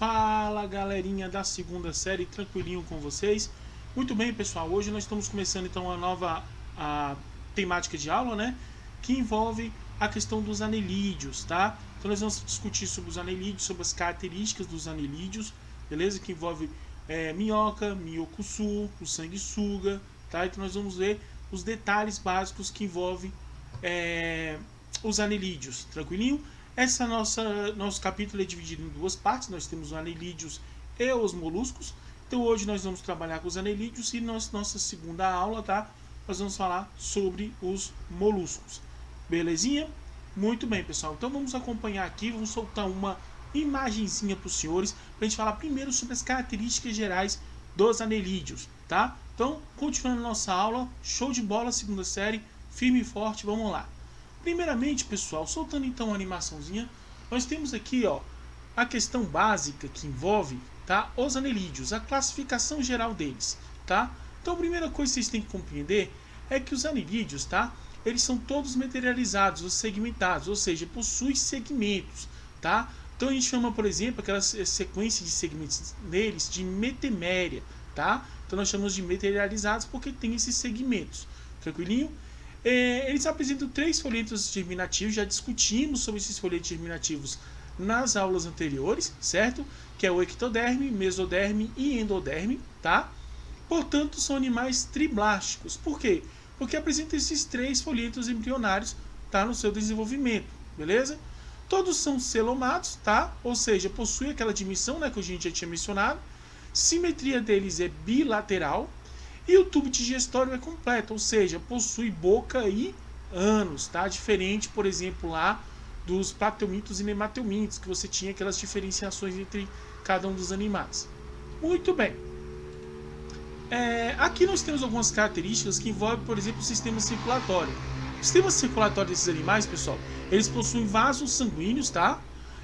Fala galerinha da segunda série, tranquilinho com vocês? Muito bem pessoal, hoje nós estamos começando então a nova temática de aula, né? Que envolve a questão dos anelídeos, tá? Então nós vamos discutir sobre os anelídeos, sobre as características dos anelídeos, beleza? Que envolve minhoca, minhocuçu, o sanguessuga, tá? Então nós vamos ver os detalhes básicos que envolvem os anelídeos, tranquilinho? Nosso capítulo é dividido em duas partes. Nós temos os anelídeos e os moluscos. Então hoje nós vamos trabalhar com os anelídeos e nossa segunda aula, tá? Nós vamos falar sobre os moluscos. Belezinha? Muito bem, pessoal. Então vamos acompanhar aqui, vamos soltar uma imagenzinha para os senhores, para a gente falar primeiro sobre as características gerais dos anelídeos, tá? Então, continuando nossa aula, show de bola, segunda série, firme e forte, vamos lá. Primeiramente, pessoal, soltando então a animaçãozinha, nós temos aqui, ó, a questão básica que envolve, tá, os anelídeos, a classificação geral deles, tá? Então, a primeira coisa que vocês têm que compreender é que os anelídeos, tá, eles são todos materializados ou segmentados, ou seja, possuem segmentos, tá? Então a gente chama, por exemplo, aquela sequência de segmentos neles de metaméria, tá? Então nós chamamos de materializados porque tem esses segmentos, tranquilinho? Eles apresentam 3 folhetos germinativos, já discutimos sobre esses folhetos germinativos nas aulas anteriores, certo? Que é o ectoderme, mesoderme e endoderme, tá? Portanto, são animais triblásticos. Por quê? Porque apresentam esses 3 folhetos embrionários, tá? No seu desenvolvimento, beleza? Todos são celomatos, tá? Ou seja, possuem aquela dimensão, né, que a gente já tinha mencionado. Simetria deles é bilateral. E o tubo digestório é completo, ou seja, possui boca e ânus, tá? Diferente, por exemplo, lá dos plateumintos e nemateumintos, que você tinha aquelas diferenciações entre cada um dos animais. Muito bem. Aqui nós temos algumas características que envolvem, por exemplo, o sistema circulatório. O sistema circulatório desses animais, pessoal, eles possuem vasos sanguíneos, tá?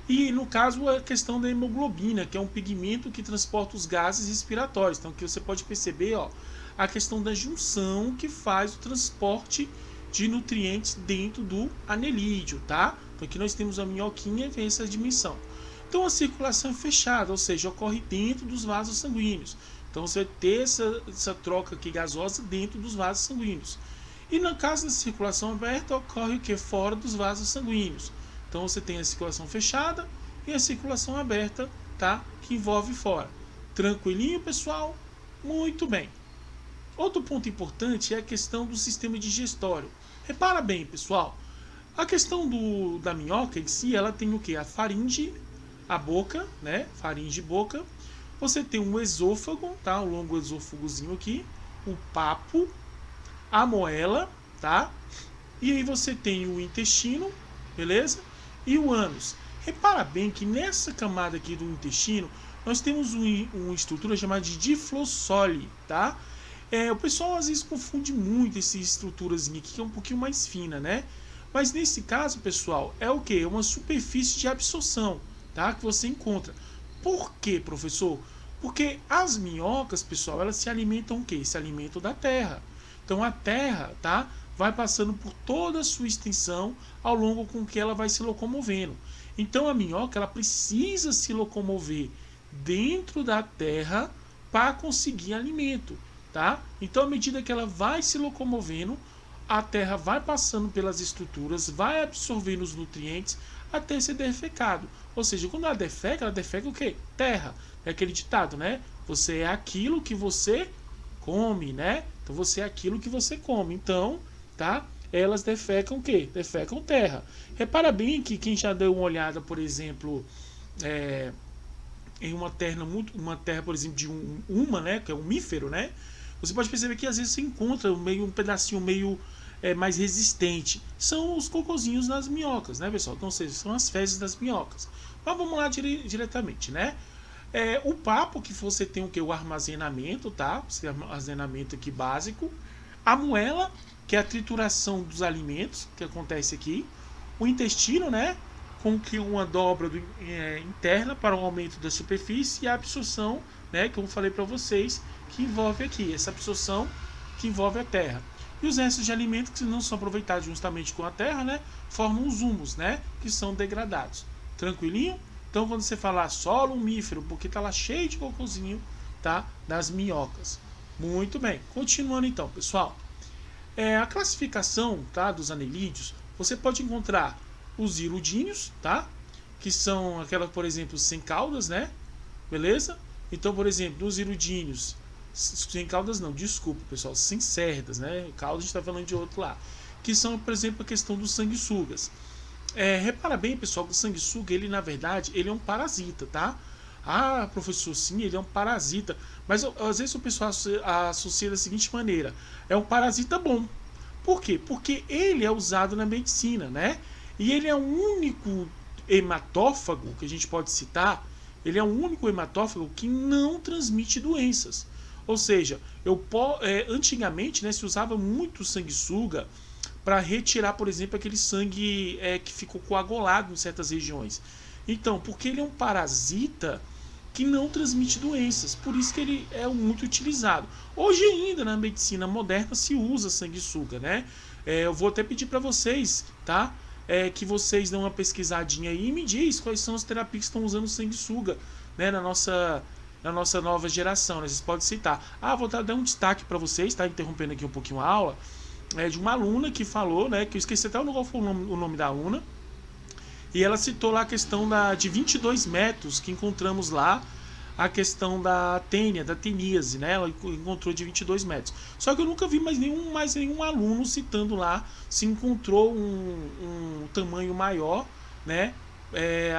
E no caso a questão da hemoglobina, que é um pigmento que transporta os gases respiratórios. Então aqui você pode perceber, ó, a questão da junção que faz o transporte de nutrientes dentro do anelídeo, tá? Então aqui nós temos a minhoquinha e vem essa dimensão. Então a circulação é fechada, ou seja, ocorre dentro dos vasos sanguíneos. Então você vai ter essa troca aqui gasosa dentro dos vasos sanguíneos. E no caso da circulação aberta, ocorre o que? Fora dos vasos sanguíneos. Então você tem a circulação fechada e a circulação aberta, tá? Que envolve fora. Tranquilinho, pessoal? Muito bem. Outro ponto importante é a questão do sistema digestório. Repara bem, pessoal. A questão da minhoca em si, ela tem o que? A faringe, a boca, né? Faringe e boca. Você tem um esôfago, tá? O longo esôfagozinho aqui. O papo, a moela, tá? E aí você tem o intestino, beleza? E o ânus. Repara bem que nessa camada aqui do intestino, nós temos uma estrutura chamada de diflossole, tá? O pessoal às vezes confunde muito essa estruturazinha aqui, que é um pouquinho mais fina, né? Mas nesse caso, pessoal, é o que? É uma superfície de absorção, tá? Que você encontra. Por quê, professor? Porque as minhocas, pessoal, elas se alimentam o quê? Se alimentam da terra. Então a terra, tá? Vai passando por toda a sua extensão ao longo com que ela vai se locomovendo. Então a minhoca, ela precisa se locomover dentro da terra para conseguir alimento, tá? Então à medida que ela vai se locomovendo, a terra vai passando pelas estruturas, vai absorvendo os nutrientes até ser defecado. Ou seja, quando ela defeca o quê? Terra. É aquele ditado, né? Você é aquilo que você come, né? Então você é aquilo que você come. Então, tá? Elas defecam o quê? Defecam terra. Repara bem que quem já deu uma olhada, por exemplo, em uma terra, por exemplo, de né? Que é um mífero, né? Você pode perceber que às vezes você encontra um pedacinho meio mais resistente. São os cocôzinhos das minhocas, né, pessoal? Então, ou seja, são as fezes das minhocas. Mas vamos lá diretamente, né? O papo, que você tem o que? O armazenamento, tá? Esse armazenamento aqui básico. A moela, que é a trituração dos alimentos, que acontece aqui. O intestino, né? Com que uma dobra interna para o aumento da superfície. E a absorção, né? Que eu falei para vocês, que envolve aqui. Essa absorção que envolve a terra. E os restos de alimentos que não são aproveitados justamente com a terra, né? Formam os humus, né? Que são degradados. Tranquilinho? Então quando você falar solo umífero, porque tá lá cheio de cocôzinho, tá? Das minhocas. Muito bem, continuando então, pessoal. A classificação, tá, dos anelídeos, você pode encontrar os hirudíneos, tá? Que são aquelas, por exemplo, sem caudas, né? Beleza? Então, por exemplo, nos hirudíneos, sem caudas não, desculpa, pessoal, sem cerdas, né? Caudas a gente está falando de outro lá. Que são, por exemplo, a questão dos sanguessugas. Repara bem, pessoal, que o sanguessuga, ele na verdade, ele é um parasita, tá? Ah, professor, sim, ele é um parasita. Mas às vezes o pessoal associa da seguinte maneira: é um parasita bom. Por quê? Porque ele é usado na medicina, né? E ele é o único hematófago que a gente pode citar. Ele é o único hematófago que não transmite doenças. Ou seja, antigamente, né, se usava muito sanguessuga para retirar, por exemplo, aquele sangue que ficou coagulado em certas regiões. Então, porque ele é um parasita que não transmite doenças, por isso que ele é muito utilizado. Hoje ainda na medicina moderna se usa sanguessuga, né? Eu vou até pedir para vocês, tá? Que vocês dão uma pesquisadinha aí e me diz quais são as terapias que estão usando sanguessuga, né? Na nossa nova geração, né? Vocês podem citar. Vou dar um destaque para vocês, tá? Interrompendo aqui um pouquinho a aula, de uma aluna que falou, né? Que eu esqueci até qual foi o nome da aluna. E ela citou lá a questão de 22 metros que encontramos lá, a questão da tênia, da teníase, né? Ela encontrou de 22 metros. Só que eu nunca vi mais nenhum aluno citando lá se encontrou um tamanho maior, né?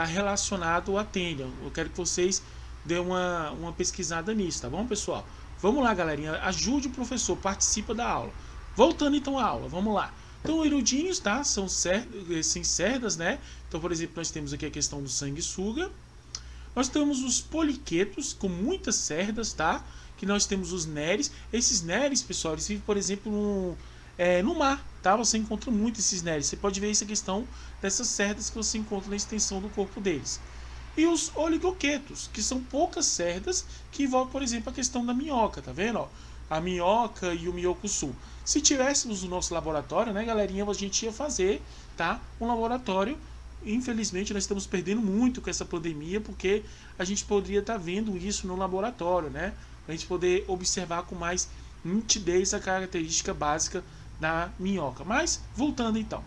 Relacionado à tênia. Eu quero que vocês dêem uma pesquisada nisso, tá bom, pessoal? Vamos lá, galerinha. Ajude o professor, participa da aula. Voltando então à aula, vamos lá. Então, hirudíneos, tá? São sem cerdas, né? Então, por exemplo, nós temos aqui a questão do sanguessuga. Nós temos os poliquetos com muitas cerdas, tá? Que nós temos os neres. Esses neres, pessoal, eles vivem, por exemplo, no mar, tá? Você encontra muito esses neres. Você pode ver essa questão dessas cerdas que você encontra na extensão do corpo deles. E os oligoquetos, que são poucas cerdas que envolvem, por exemplo, a questão da minhoca, tá vendo? Ó? A minhoca e o minhocuçu. Se tivéssemos no nosso laboratório, né, galerinha, a gente ia fazer, tá? Um laboratório. Infelizmente, nós estamos perdendo muito com essa pandemia, porque a gente poderia estar vendo isso no laboratório, né? Para a gente poder observar com mais nitidez a característica básica da minhoca. Mas, voltando então.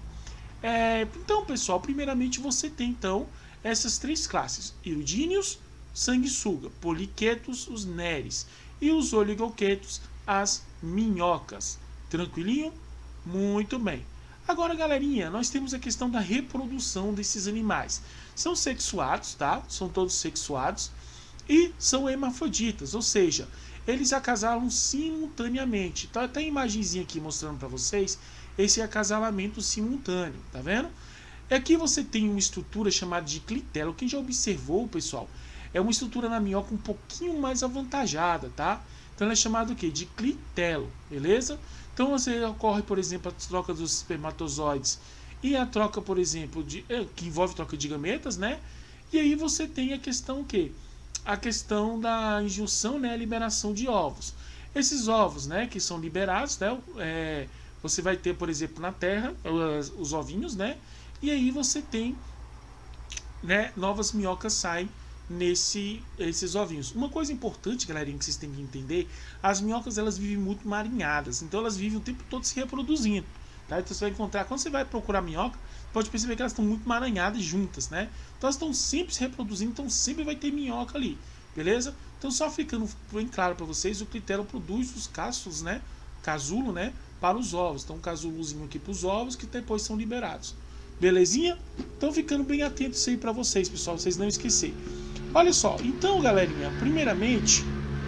Então, pessoal, primeiramente você tem então essas três classes: hirudíneos, sanguessuga, poliquetos, os neres, e os oligoquetos, as minhocas. Tranquilinho? Muito bem. Agora, galerinha, nós temos a questão da reprodução desses animais. São sexuados, tá? São todos sexuados e são hermafroditas, ou seja, eles acasalam simultaneamente. Tá até a imagenzinha aqui mostrando para vocês esse acasalamento simultâneo, tá vendo? Aqui você tem uma estrutura chamada de clitelo. Quem já observou, pessoal, é uma estrutura na minhoca um pouquinho mais avantajada, tá? Então ela é chamada o quê? De clitelo, beleza? Então você ocorre, por exemplo, a troca dos espermatozoides e a troca, por exemplo, que envolve troca de gametas, né? E aí você tem a questão o quê? A questão da injunção, né? A liberação de ovos. Esses ovos, né? Que são liberados, né? Você vai ter, por exemplo, na terra, os ovinhos, né? E aí você tem, né? Novas minhocas saem esses ovinhos. Uma coisa importante, galerinha, que vocês têm que entender: as minhocas, elas vivem muito marinhadas, então elas vivem o tempo todo se reproduzindo, tá? Então você vai encontrar, quando você vai procurar minhoca, pode perceber que elas estão muito maranhadas juntas, né? Então elas estão sempre se reproduzindo, então sempre vai ter minhoca ali, beleza? Então, só ficando bem claro para vocês, o clitelo produz os castros, né? Casulo, né? Para os ovos. Então, um casulozinho aqui para os ovos que depois são liberados. Belezinha? Então, ficando bem atento isso aí para vocês, pessoal, vocês não esquecerem. Olha só, então, galerinha, primeiramente,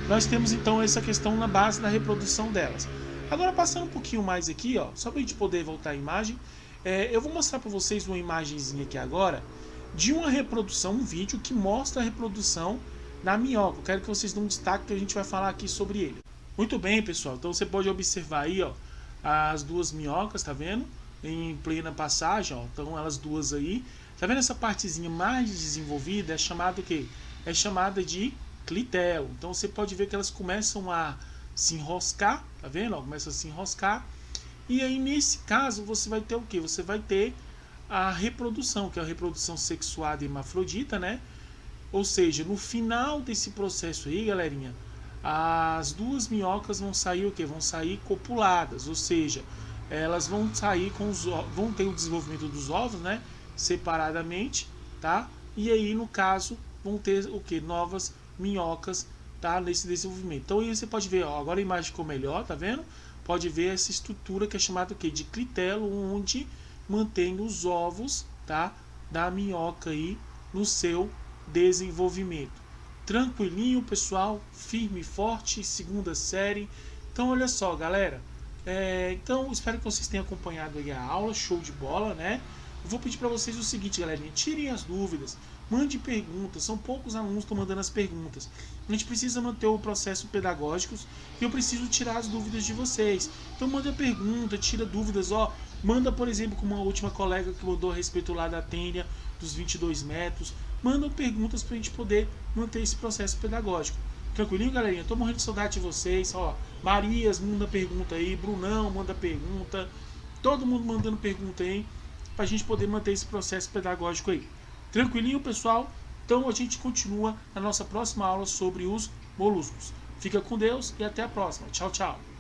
nós temos então essa questão na base da reprodução delas. Agora, passando um pouquinho mais aqui, ó, só para a gente poder voltar à imagem, eu vou mostrar para vocês uma imagenzinha aqui agora de uma reprodução, um vídeo que mostra a reprodução da minhoca. Eu quero que vocês dêem um destaque que a gente vai falar aqui sobre ele. Muito bem, pessoal, então você pode observar aí, ó, as duas minhocas, tá vendo? Em plena passagem, ó, então elas duas aí. Tá vendo essa partezinha mais desenvolvida? É chamada o quê? É chamada de clitelo. Então você pode ver que elas começam a se enroscar, tá vendo? Ó, começa a se enroscar. E aí nesse caso você vai ter o quê? Você vai ter a reprodução, que é a reprodução sexuada hermafrodita, né? Ou seja, no final desse processo aí, galerinha, as duas minhocas vão sair o quê? Vão sair copuladas, ou seja, elas vão sair com os vão ter o desenvolvimento dos ovos, né, separadamente, tá? E aí, no caso, vão ter o que? Novas minhocas, tá? Nesse desenvolvimento. Então aí você pode ver, ó, agora a imagem ficou melhor, tá vendo? Pode ver essa estrutura que é chamada o quê? De clitelo, onde mantém os ovos, tá? Da minhoca aí no seu desenvolvimento. Tranquilinho, pessoal, firme e forte, segunda série. Então olha só, galera, então espero que vocês tenham acompanhado aí a aula, show de bola, né? Eu vou pedir para vocês o seguinte, galerinha, tirem as dúvidas, mande perguntas, são poucos alunos que estão mandando as perguntas. A gente precisa manter o processo pedagógico e eu preciso tirar as dúvidas de vocês. Então manda pergunta, tira dúvidas, ó, manda, por exemplo, como a última colega que mandou a respeito lá da tênia dos 22 metros, mandam perguntas para a gente poder manter esse processo pedagógico. Tranquilinho, galerinha? Tô morrendo de saudade de vocês. Ó, Marias manda pergunta aí, Brunão manda pergunta, todo mundo mandando pergunta aí, pra gente poder manter esse processo pedagógico aí. Tranquilinho, pessoal? Então a gente continua na nossa próxima aula sobre os moluscos. Fica com Deus e até a próxima. Tchau, tchau.